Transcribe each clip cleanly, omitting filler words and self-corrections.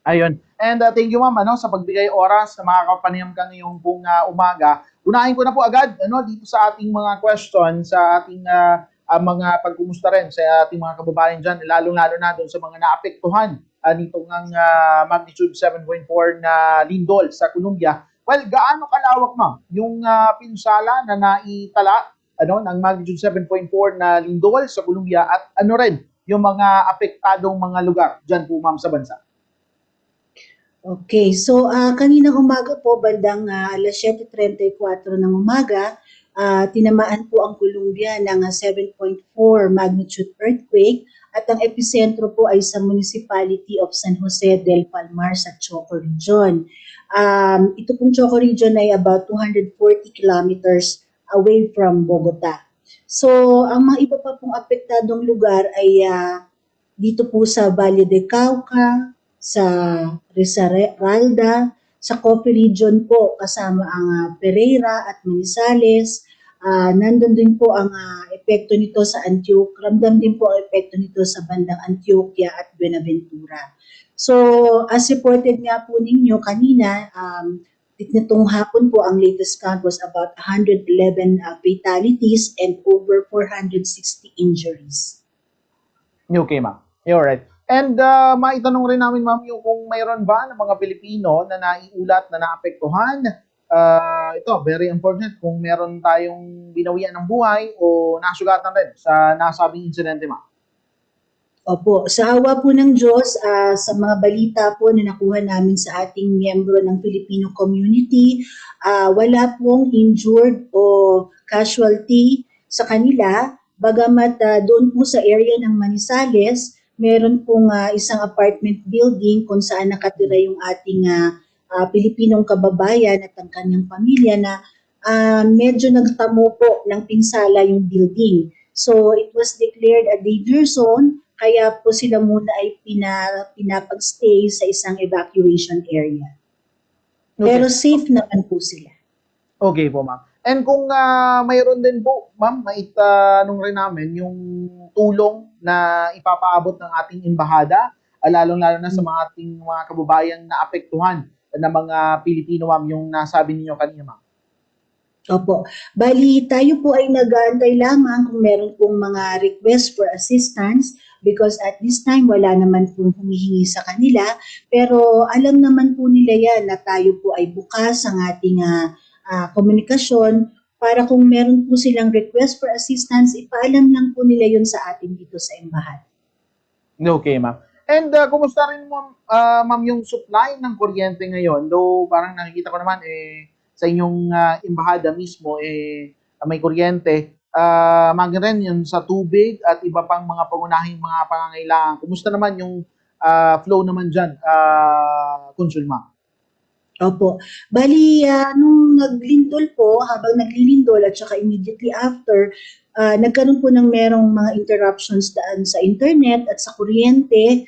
Ayun. And thank you ma'am sa pagbigay oras sa mga kapanayam ka ngayong buong umaga. Unahin ko na po agad dito sa ating mga question, sa ating mga pagkumusta rin sa ating mga kababayan dyan, lalong-lalo na doon sa mga naapektuhan nitong magnitude 7.4 na lindol sa Colombia. Well, gaano kalawak ma'am yung pinsala na naitala ng magnitude 7.4 na lindol sa Colombia at ano rin yung mga apektadong mga lugar dyan po ma'am sa bansa? Okay, so kaninang umaga po, bandang alas 7:34 ng umaga, tinamaan po ang Colombia ng 7.4 magnitude earthquake at ang epicentro po ay sa municipality of San Jose del Palmar sa Choco Region. Ito pong Choco Region ay about 240 kilometers away from Bogota. So, ang mga iba pa pong apektadong lugar ay dito po sa Valle de Cauca, sa Risaralda, sa Coffee Region po kasama ang Pereira at Manizales. Nandun din po ang epekto nito sa Antioquia. Ramdam din po ang epekto nito sa bandang Antioquia at Buenaventura. So, as reported nga po ninyo kanina, nitong hapon po ang latest count was about 111 fatalities and over 460 injuries. Okay, ma'am. Alright. And maitanong rin namin, ma'am, yung kung mayroon ba ng mga Pilipino na naiulat na naapektuhan. Ito, very important, kung meron tayong binawian ng buhay o nasugatan rin sa nasabing insidente, ma'am. Opo, sa awa po ng Diyos, sa mga balita po na nakuha namin sa ating miyembro ng Filipino community, wala pong injured o casualty sa kanila. Bagamat doon po sa area ng Manizales, meron pong isang apartment building kung saan nakatira yung ating Pilipinong kababayan at ang kanyang pamilya na medyo nagtamo po ng pinsala yung building. So it was declared a danger zone, kaya po sila muna ay pinapag-stay sa isang evacuation area. Okay. Pero safe naman po sila. Okay po, ma'am. And kung mayroon din po, ma'am, maitanong rin namin yung tulong na ipapaabot ng ating embahada, lalong-lalo na sa mga ating mga kababayan na apektuhan ng mga Pilipino, ma'am, yung nasabi ninyo kanina, ma'am. Opo. Bali, tayo po ay nag-aantay lamang kung meron pong mga request for assistance because at this time wala naman pong humihingi sa kanila. Pero alam naman po nila yan na tayo po ay bukas ang ating komunikasyon para kung meron po silang request for assistance, ipaalam lang po nila yun sa atin dito sa embahada. Okay, ma'am. And kumusta rin mo, ma'am, yung supply ng kuryente ngayon? Though parang nakikita ko naman sa inyong embahada mismo may kuryente. Maging rin yun sa tubig at iba pang mga pangunahing mga pangangailangan. Kumusta naman yung flow naman dyan, Consul, ma'am? Opo. Bali, nung naglindol po, habang naglilindol at saka immediately after, nagkaroon po ng merong mga interruptions daan sa internet at sa kuryente,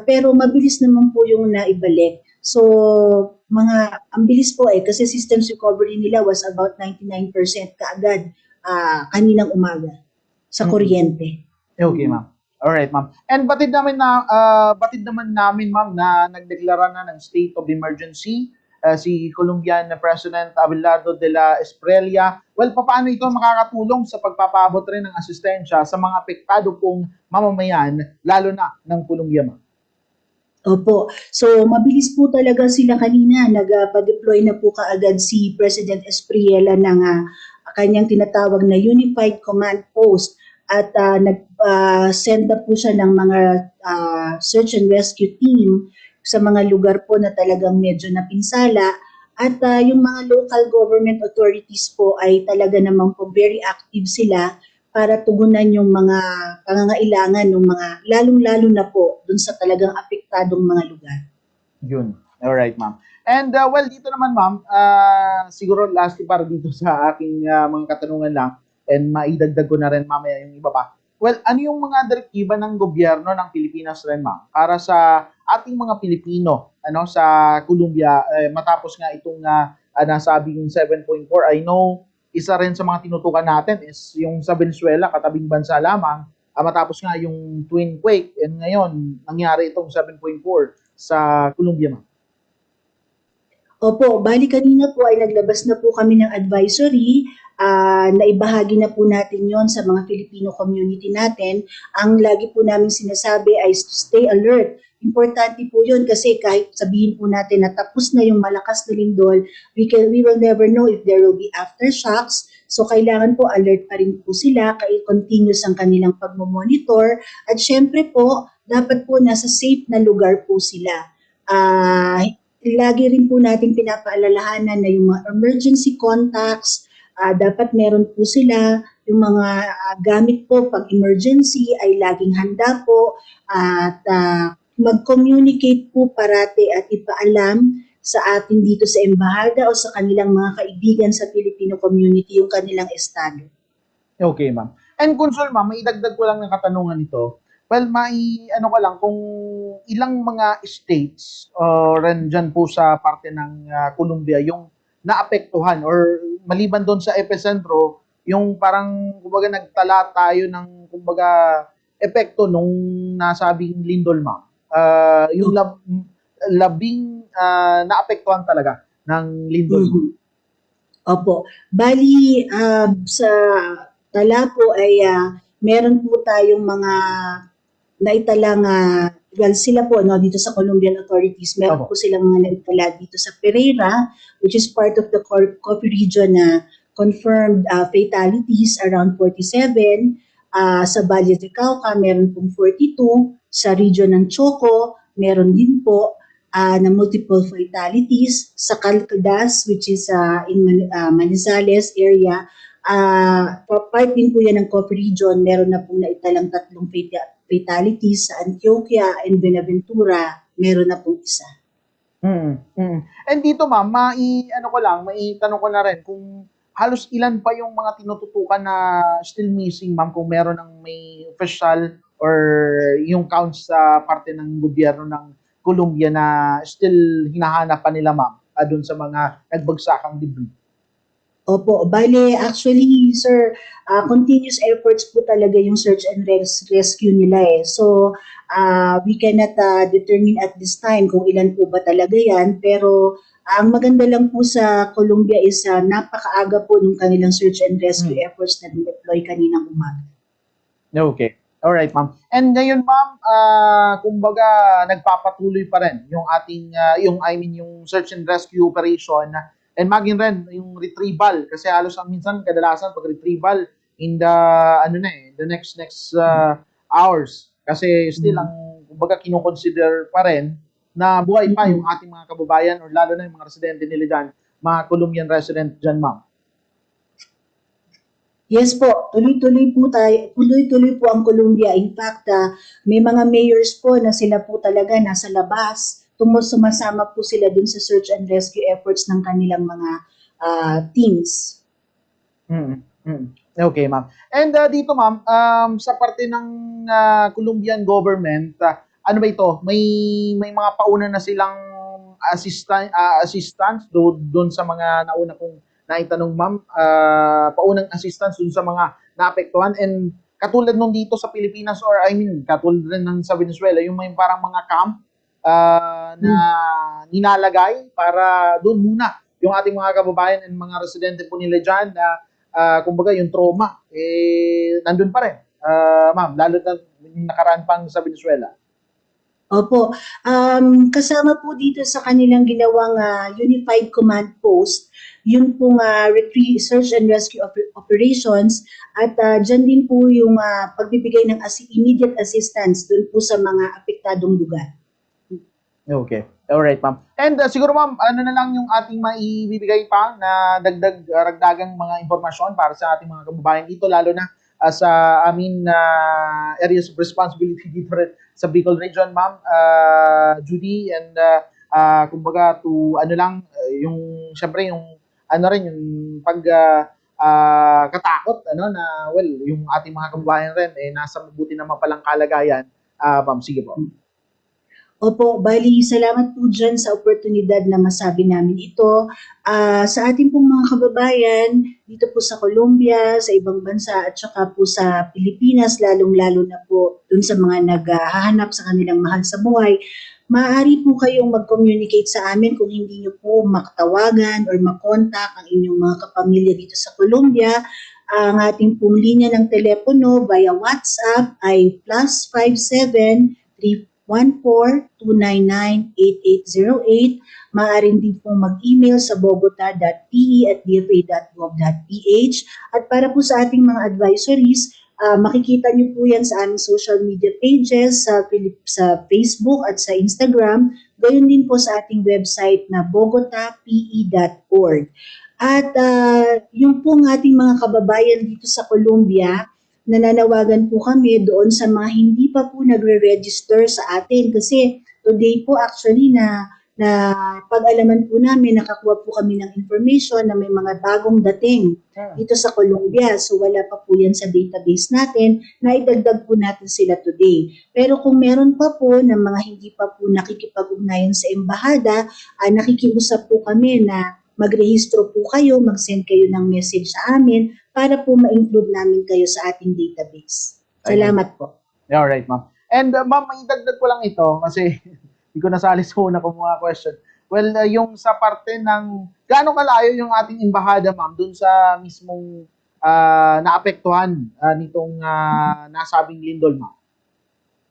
pero mabilis naman po yung naibalik. So, ang bilis po kasi systems recovery nila was about 99% kaagad kaninang umaga sa kuryente. Okay, ma'am. Alright, ma'am. And batid naman namin, ma'am, na nagdeklara na ng state of emergency si Colombian President Abelardo de la Espriella. Well, paano ito makakatulong sa pagpapaabot rin ng asistensya sa mga apektado pong mamamayan, lalo na ng Colombia, ma'am? Opo. So, mabilis po talaga sila kanina. Nagpa-deploy na po kaagad si President Espriella ng kanyang tinatawag na Unified Command Post at nag-send na po siya ng mga search and rescue team sa mga lugar po na talagang medyo napinsala at yung mga local government authorities po ay talaga naman po very active sila para tugunan yung mga pangangailangan ng mga lalong-lalo na po dun sa talagang apektadong mga lugar. Yun. Alright, ma'am. And well, dito naman, ma'am, siguro lastly para dito sa aking mga katanungan lang and maidagdag ko na rin mamaya yung iba pa. Well, ano yung mga direktiba ng gobyerno ng Pilipinas rin, ma'am, para sa ating mga Pilipino sa Colombia matapos nga itong nasabing 7.4? I know isa rin sa mga tinutukan natin is yung sa Venezuela, katabing bansa lamang, matapos nga yung twin quake and ngayon nangyari itong 7.4 sa Colombia, ma'am? Opo, bali kanina po ay naglabas na po kami ng advisory, naibahagi na po natin yon sa mga Filipino community natin. Ang lagi po namin sinasabi ay stay alert. Importante po yun kasi kahit sabihin po natin na tapos na yung malakas na lindol, we will never know if there will be aftershocks. So kailangan po alert pa rin po sila, continuous ang kanilang pagmamonitor. At syempre po, dapat po nasa safe na lugar po sila. Lagi rin po natin pinapaalalahanan na yung mga emergency contacts, dapat meron po sila, yung mga gamit po pag emergency ay laging handa po at mag-communicate po parati at ipaalam sa atin dito sa embahada o sa kanilang mga kaibigan sa Filipino community yung kanilang estado. Okay, ma'am. And Consul, ma'am, may idagdag ko lang ng katanungan ito. Well, ano ko lang, kung ilang mga states rin dyan po sa parte ng Colombia yung naapektuhan or maliban doon sa epicentro, yung parang, kumbaga, nagtala tayo ng, kumbaga, epekto nung nasabing lindol, ma'am. Yung labing naapektuhan talaga ng lindol. Mhm. Opo. Bali, sa tala po ay meron po tayong mga naitalang, well, sila po no, dito sa Colombian authorities, meron po silang mga naitala dito sa Pereira, which is part of the Coffee region na confirmed fatalities around 47. Sa Valle de Cauca, meron pong 42. Sa region ng Choco, meron din po na multiple fatalities. Sa Calcadas, which is in Manizales area, part din po yan ng Coffee region, meron na pong naitalang 3 fatalities. Sa Antioquia and Buenaventura, meron na pong 1. And dito, ma'am, maitanong ko na rin kung halos ilan pa yung mga tinututukan na still missing, ma'am, kung meron ng may official or yung counts sa parte ng gobyerno ng Colombia na still hinahanap pa nila, ma'am, doon sa mga nagbagsakang debris. Opo, bale actually sir, continuous efforts po talaga yung search and rescue nila eh. So, we cannot determine at this time kung ilan po ba talaga yan, pero ang maganda lang po sa Colombia is napakaaga po nung kanilang search and rescue efforts na deploy kaninang umaga. Okay. All right, ma'am. And ngayon, ma'am, kumbaga nagpapatuloy pa rin yung ating yung search and rescue operation and maging rin yung retrieval kasi halos ang minsan kadalasan pag retrieval in the next hours kasi still ang kumbaga kino-consider pa rin na buhay pa yung ating mga kababayan or lalo na yung mga residente nila dyan, mga Colombian resident dyan, ma'am. Yes po, tuloy-tuloy po ang Colombia. In fact, may mga mayors po na sila po talaga nasa labas. Sumasama po sila dun sa search and rescue efforts ng kanilang mga teams. Okay, ma'am. And dito, ma'am, sa parte ng Colombian government, ano ba ito? May mga pauna na silang assistance doon sa mga nauna kong naitanong, ma'am, paunang assistance dun sa mga naapektuhan and katulad nung dito sa Pilipinas or katulad rin ng sa Venezuela, yung may parang mga camp na nilalagay para doon muna yung ating mga kababayan and mga residente po nila dyan na kumbaga yung trauma nandun pa rin, ma'am, lalo na yung nakaraan pang sa Venezuela. Opo, kasama po dito sa kanilang ginawang Unified Command Post, yun pong search and rescue operations at dyan din po yung pagbibigay ng immediate assistance dun po sa mga apektadong lugar. Okay. Alright, ma'am. And siguro, ma'am, ano na lang yung ating maibibigay pa na ragdagang mga impormasyon para sa ating mga kababayan dito, lalo na sa amin areas of responsibility dito rin sa Bicol region, ma'am, Judy, and kumbaga yung syempre yung yung katakot na yung ating mga kababayan rin nasa mabuti naman palang kalagayan. Ma'am, sige po. Opo, bali salamat po dyan sa oportunidad na masabi namin ito. Sa ating pong mga kababayan, dito po sa Colombia, sa ibang bansa at saka po sa Pilipinas, lalong-lalo na po dun sa mga naghahanap sa kanilang mahal sa buhay, maaari po kayong mag-communicate sa amin kung hindi nyo po makatawagan or makontak ang inyong mga kapamilya dito sa Colombia. Ang ating pong linya ng telepono via WhatsApp ay +57 314-299-8808. Maaari din pong mag-email sa bogota.pe@dfa.gov.ph. At para po sa ating mga advisories, makikita niyo po yan sa aming social media pages sa Facebook at sa Instagram. Gayon din po sa ating website na bogotape.org. At yung pong ating mga kababayan dito sa Colombia, nananawagan po kami doon sa mga hindi pa po nagre-register sa atin kasi today po actually na pag-alaman po namin, nakakuha po kami ng information na may mga bagong dating dito sa Colombia. So wala pa po yan sa database natin, na idagdag po natin sila today. Pero kung meron pa po ng mga hindi pa po nakikipag-ugnayan sa embahada, nakikiusap po kami na magrehistro po kayo, mag-send kayo ng message sa amin para po ma-include namin kayo sa ating database. Salamat po. Yeah, alright, ma'am. And ma'am, maidagdag ko lang ito kasi hindi ko nasali sa una kong mga question. Well, yung sa parte ng gaano kalayo yung ating embahada, ma'am, dun sa mismong naapektuhan nitong nasabing lindol, ma'am.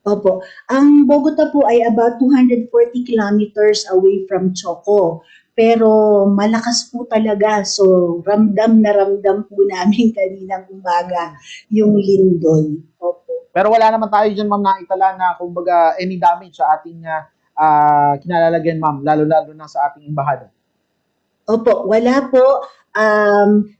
Opo. Ang Bogota po ay about 240 kilometers away from Choco. Pero malakas po talaga. So, ramdam na ramdam po namin kaninang umaga yung lindol. Opo. Pero wala naman tayo dyan, ma'am, na itala na kumbaga any damage sa ating kinalalagyan, ma'am, lalo-lalo na sa ating embahada. Opo, wala po.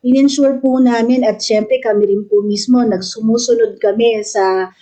In-ensure po namin at syempre kami rin po mismo nagsumusunod kami sa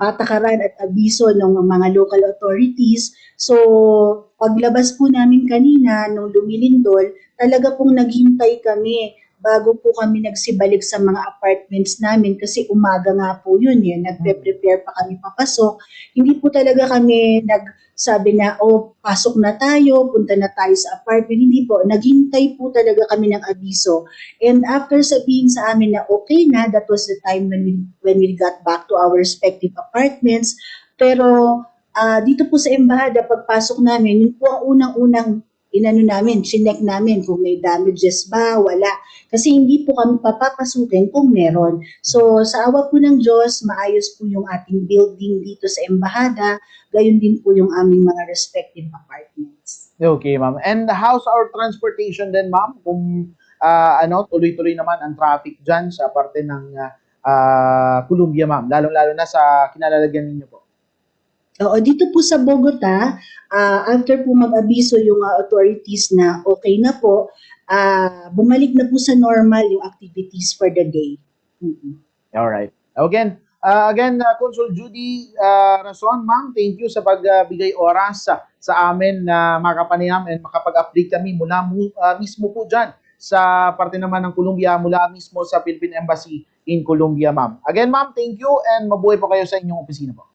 patakaran at abiso ng mga local authorities. So, paglabas po namin kanina nung lumilindol, talaga pong naghintay kami bago po kami nagsibalik sa mga apartments namin kasi umaga nga po yun eh, nagpe-prepare pa kami papasok. Hindi po talaga kami nagsabi na, oh, pasok na tayo, punta na tayo sa apartment. Hindi po, naghintay po talaga kami ng abiso. And after sabihin sa amin na okay na, that was the time when we got back to our respective apartments. Pero dito po sa embahada, pagpasok namin, yun po ang unang-unang chinek namin kung may damages ba, wala. Kasi hindi po kami papapasukin kung meron. So sa awa po ng Diyos, maayos po yung ating building dito sa embahada, gayon din po yung aming mga respective apartments. Okay, ma'am. And how's our transportation then, ma'am? Kung tuloy-tuloy naman ang traffic dyan sa parte ng Colombia, ma'am. Lalo-lalo na sa kinalalagyan ninyo po. Oo, dito po sa Bogota, after po mag-abiso yung authorities na okay na po, bumalik na po sa normal yung activities for the day. Alright. Again, Consul Judy Rason, ma'am, thank you sa pagbigay oras sa amin na makapanayam and makapag-update kami mula mismo po dyan sa parte naman ng Colombia, mula mismo sa Philippine Embassy in Colombia, ma'am. Again, ma'am, thank you and mabuhay po kayo sa inyong opisina po.